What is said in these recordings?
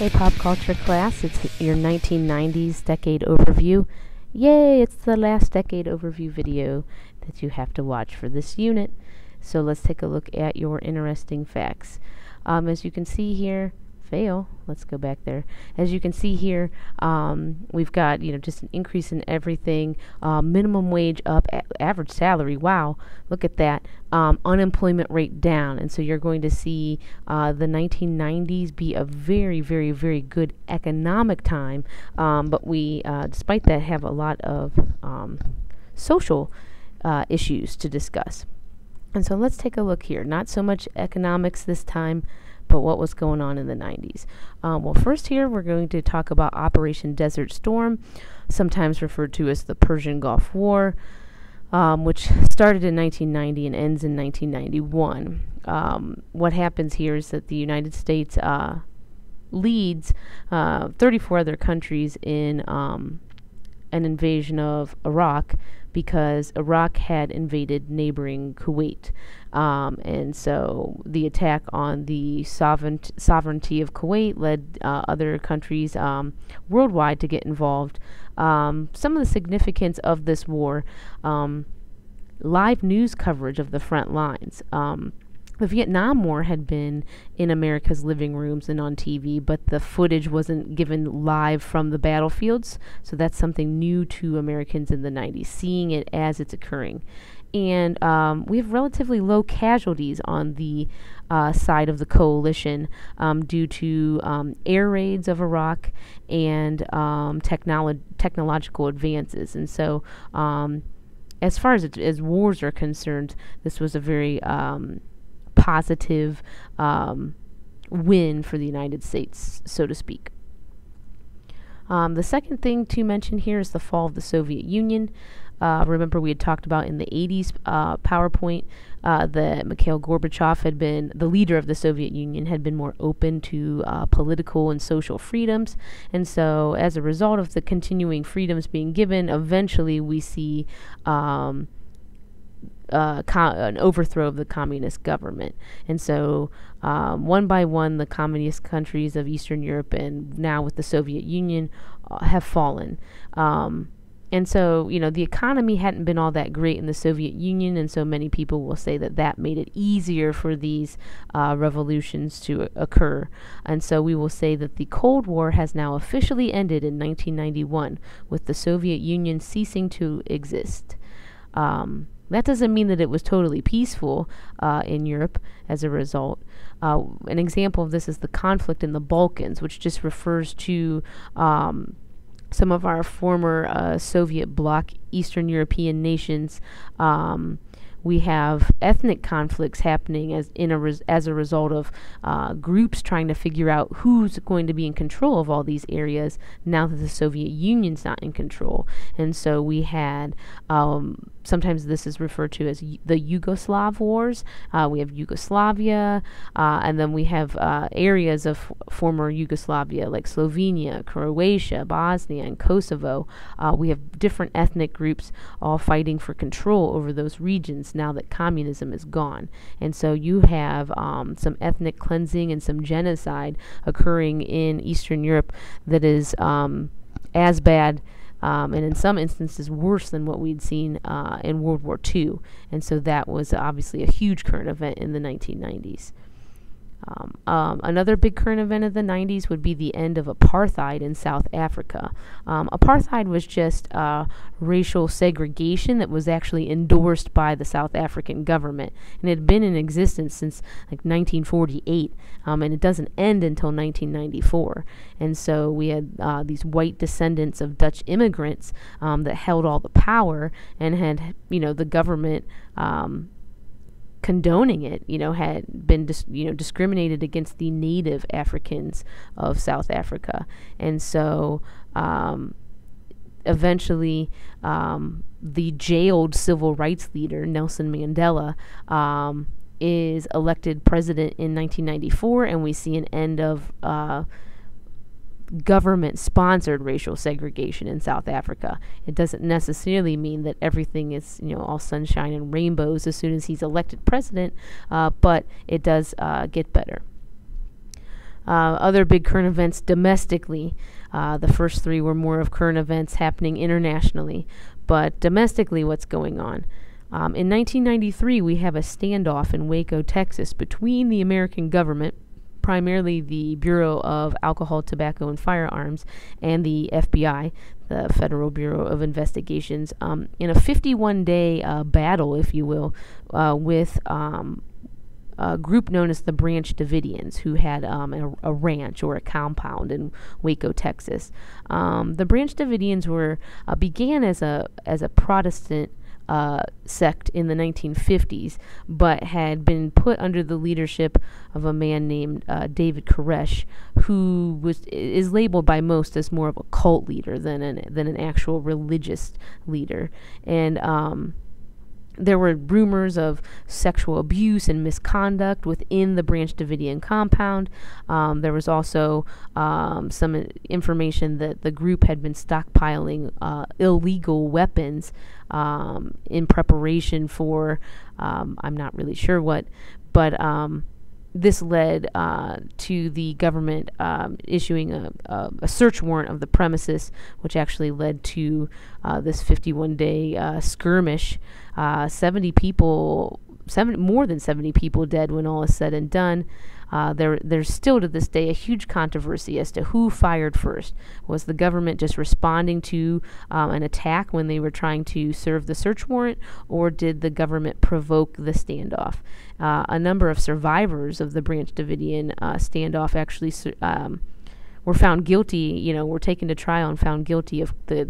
Hey pop culture class, it's your 1990s decade overview. Yay, it's the last decade overview video that you have to watch for this unit. So let's take a look at your interesting facts. As you can see here, let's go back there. As you can see here, we've got, just an increase in everything. Minimum wage up, average salary, wow, look at that. Unemployment rate down. And so you're going to see the 1990s be a very, very, very good economic time. But we, despite that, have a lot of social issues to discuss. And so let's take a look here. Not so much economics this time, but what was going on in the 90s. Well, first here, we're going to talk about Operation Desert Storm, sometimes referred to as the Persian Gulf War, which started in 1990 and ends in 1991. What happens here is that the United States leads 34 other countries in an invasion of Iraq, because Iraq had invaded neighboring Kuwait. And so the attack on the sovereignty of Kuwait led other countries worldwide to get involved. Some of the significance of this war, live news coverage of the front lines. The Vietnam War had been in America's living rooms and on TV, but the footage wasn't given live from the battlefields. So that's something new to Americans in the 90s, seeing it as it's occurring. And we have relatively low casualties on the side of the coalition due to air raids of Iraq and technological advances. And so as far as wars are concerned, this was a very positive win for the United States, so to speak. The second thing to mention here is the fall of the Soviet Union. Remember, we had talked about in the 80s PowerPoint that Mikhail Gorbachev had been, the leader of the Soviet Union, had been more open to political and social freedoms. And so as a result of the continuing freedoms being given, eventually we see an overthrow of the communist government. And so one by one, the communist countries of Eastern Europe and now with the Soviet Union have fallen. And so, the economy hadn't been all that great in the Soviet Union, and so many people will say that that made it easier for these revolutions to occur. And so we will say that the Cold War has now officially ended in 1991, with the Soviet Union ceasing to exist. That doesn't mean that it was totally peaceful in Europe as a result. An example of this is the conflict in the Balkans, which just refers to some of our former Soviet bloc Eastern European nations. We have ethnic conflicts happening as a result of groups trying to figure out who's going to be in control of all these areas now that the Soviet Union's not in control. And so we had, sometimes this is referred to as the Yugoslav Wars. We have Yugoslavia, and then we have areas of former Yugoslavia like Slovenia, Croatia, Bosnia, and Kosovo. We have different ethnic groups all fighting for control over those regions now that communism is gone. And so you have some ethnic cleansing and some genocide occurring in Eastern Europe that is as bad and in some instances worse than what we'd seen in World War II. And so that was obviously a huge current event in the 1990s. Another big current event of the 90s would be the end of apartheid in South Africa. Apartheid was just racial segregation that was actually endorsed by the South African government, and it had been in existence since like 1948, and it doesn't end until 1994. And so we had these white descendants of Dutch immigrants that held all the power and had, the government condoning it, had been discriminated against the native Africans of South Africa. And so eventually the jailed civil rights leader Nelson Mandela is elected president in 1994, and we see an end of government-sponsored racial segregation in South Africa. It doesn't necessarily mean that everything is, all sunshine and rainbows as soon as he's elected president, but it does get better. Other big current events domestically. The first three were more of current events happening internationally, but domestically, what's going on? In 1993, we have a standoff in Waco, Texas, between the American government, primarily the Bureau of Alcohol, Tobacco, and Firearms, and the FBI, the Federal Bureau of Investigations, in a 51-day battle, if you will, with a group known as the Branch Davidians, who had a ranch or a compound in Waco, Texas. The Branch Davidians began as a Protestant sect in the 1950s, but had been put under the leadership of a man named David Koresh, who is labeled by most as more of a cult leader than an actual religious leader. And there were rumors of sexual abuse and misconduct within the Branch Davidian compound. There was also some information that the group had been stockpiling illegal weapons in preparation for, I'm not really sure what, but this led to the government issuing a search warrant of the premises, which actually led to this 51-day skirmish. 70 people, more than 70 people dead when all is said and done. There's still to this day a huge controversy as to who fired first. Was the government just responding to an attack when they were trying to serve the search warrant, or did the government provoke the standoff? A number of survivors of the Branch Davidian standoff actually were found guilty, were taken to trial and found guilty of the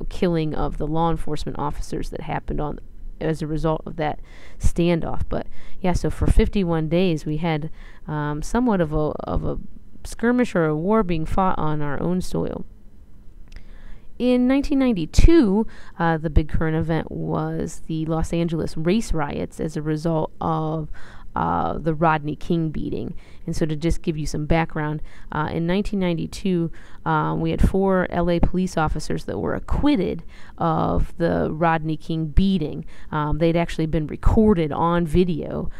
killing of the law enforcement officers that happened as a result of that standoff. But yeah, so for 51 days we had somewhat of a skirmish or a war being fought on our own soil. In 1992, the big current event was the Los Angeles race riots as a result of the Rodney King beating. And so to just give you some background, in 1992, we had 4 LA police officers that were acquitted of the Rodney King beating. They'd actually been recorded on video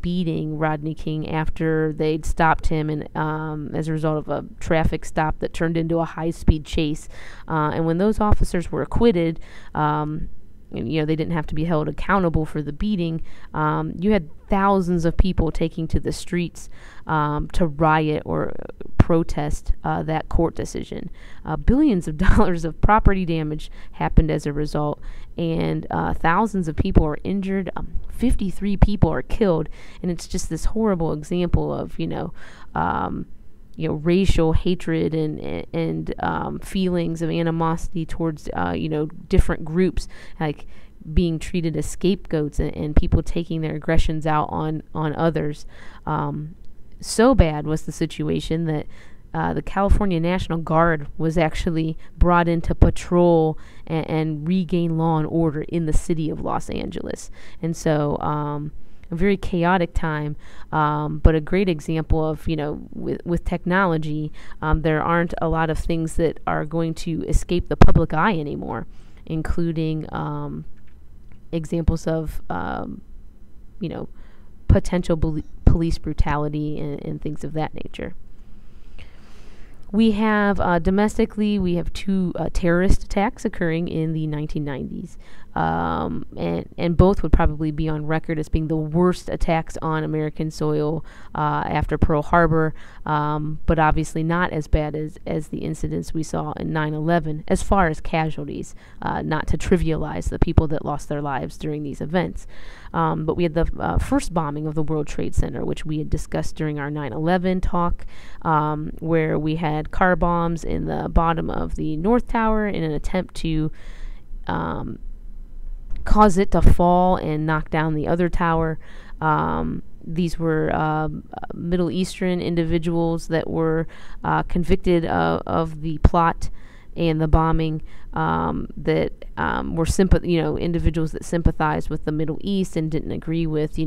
beating Rodney King after they'd stopped him and as a result of a traffic stop that turned into a high-speed chase. And when those officers were acquitted, they didn't have to be held accountable for the beating. You had thousands of people taking to the streets to riot or protest that court decision. Billions of dollars of property damage happened as a result, and thousands of people are injured. 53 people are killed, and it's just this horrible example of racial hatred and feelings of animosity towards different groups, like being treated as scapegoats and people taking their aggressions out on others. So bad was the situation that the California National Guard was actually brought in to patrol and regain law and order in the city of Los Angeles. And so a very chaotic time, but a great example of, with technology, there aren't a lot of things that are going to escape the public eye anymore, including examples of, potential police brutality and things of that nature. We have domestically, we have 2 terrorist attacks occurring in the 1990s, and both would probably be on record as being the worst attacks on American soil after Pearl Harbor, but obviously not as bad as the incidents we saw in 9/11 as far as casualties, not to trivialize the people that lost their lives during these events. But we had the first bombing of the World Trade Center, which we had discussed during our 9/11 talk, where we had car bombs in the bottom of the North Tower in an attempt to cause it to fall and knock down the other tower. These were Middle Eastern individuals that were convicted of the plot and the bombing, that were individuals that sympathized with the Middle East and didn't agree with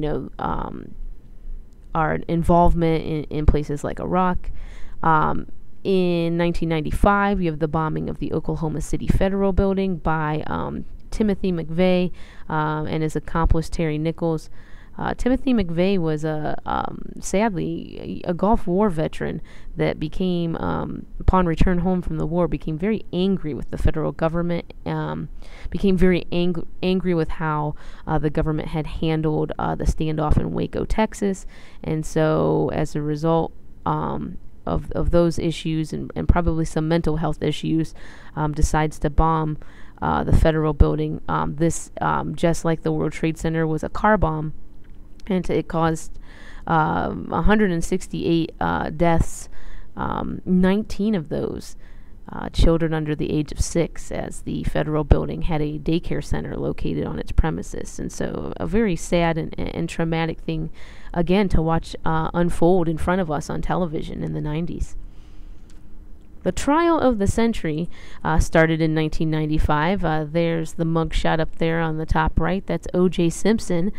our involvement in places like Iraq. In 1995, you have the bombing of the Oklahoma City Federal Building by Timothy McVeigh and his accomplice Terry Nichols. Timothy McVeigh was sadly a Gulf War veteran that became, upon return home from the war, became very angry with the federal government, became very angry with how the government had handled the standoff in Waco, Texas, and so as a result of those issues and probably some mental health issues, decides to bomb the federal building. This, just like the World Trade Center, was a car bomb, and it caused 168 deaths, 19 of those children under the age of 6, as the federal building had a daycare center located on its premises. And so a very sad and traumatic thing, again, to watch unfold in front of us on television in the 90s. The trial of the century started in 1995. There's the mugshot up there on the top right. That's O.J. Simpson,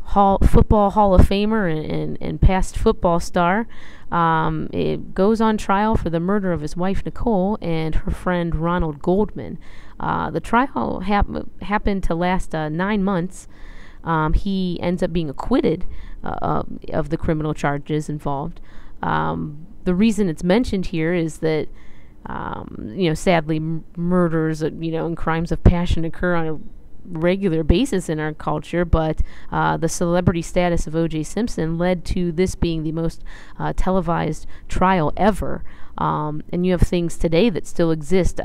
football Hall of Famer and past football star. It goes on trial for the murder of his wife Nicole and her friend Ronald Goldman. The trial happened to last 9 months. He ends up being acquitted of the criminal charges involved. The reason it's mentioned here is that, sadly, murders, and crimes of passion occur on a regular basis in our culture, but the celebrity status of O.J. Simpson led to this being the most televised trial ever. And you have things today that still exist.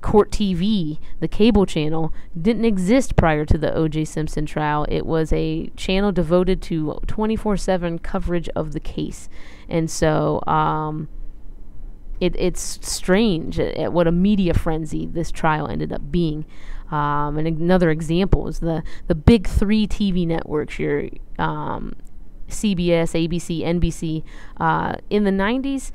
Court TV, the cable channel, didn't exist prior to the O.J. Simpson trial. It was a channel devoted to 24/7 coverage of the case. And so it's strange at what a media frenzy this trial ended up being. And another example is the big 3 TV networks, your CBS, ABC, NBC. In the 90s,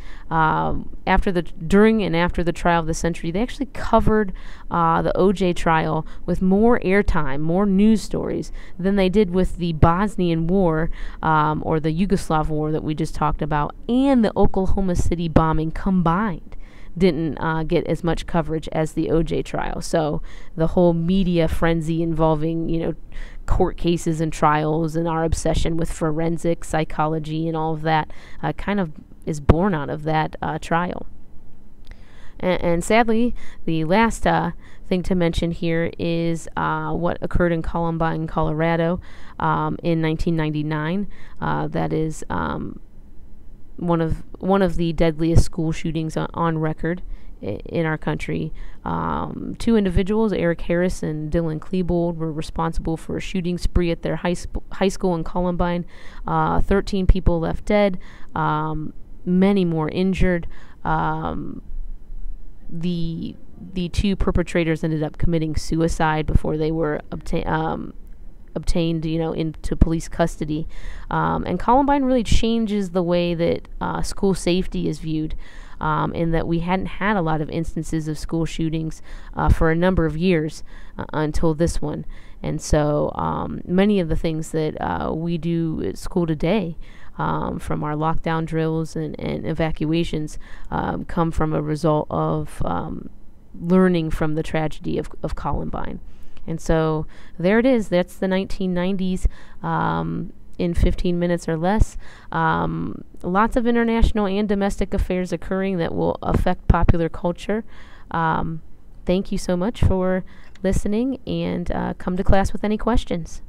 during and after the trial of the century, they actually covered the OJ trial with more airtime, more news stories than they did with the Bosnian War, or the Yugoslav War that we just talked about, and the Oklahoma City bombing combined. Didn't get as much coverage as the OJ trial. So the whole media frenzy involving, court cases and trials and our obsession with forensic psychology and all of that kind of is born out of that trial. And sadly, the last thing to mention here is what occurred in Columbine, Colorado, in 1999. That is one of the deadliest school shootings on record in our country. 2 individuals, Eric Harris and Dylan Klebold, were responsible for a shooting spree at their high school in Columbine. 13 people left dead, many more injured. The 2 perpetrators ended up committing suicide before they were obtained, into police custody. And Columbine really changes the way that school safety is viewed, in that we hadn't had a lot of instances of school shootings for a number of years until this one. And so many of the things that we do at school today, from our lockdown drills and evacuations, come from a result of learning from the tragedy of Columbine. And so there it is. That's the 1990s in 15 minutes or less. Lots of international and domestic affairs occurring that will affect popular culture. Thank you so much for listening, and come to class with any questions.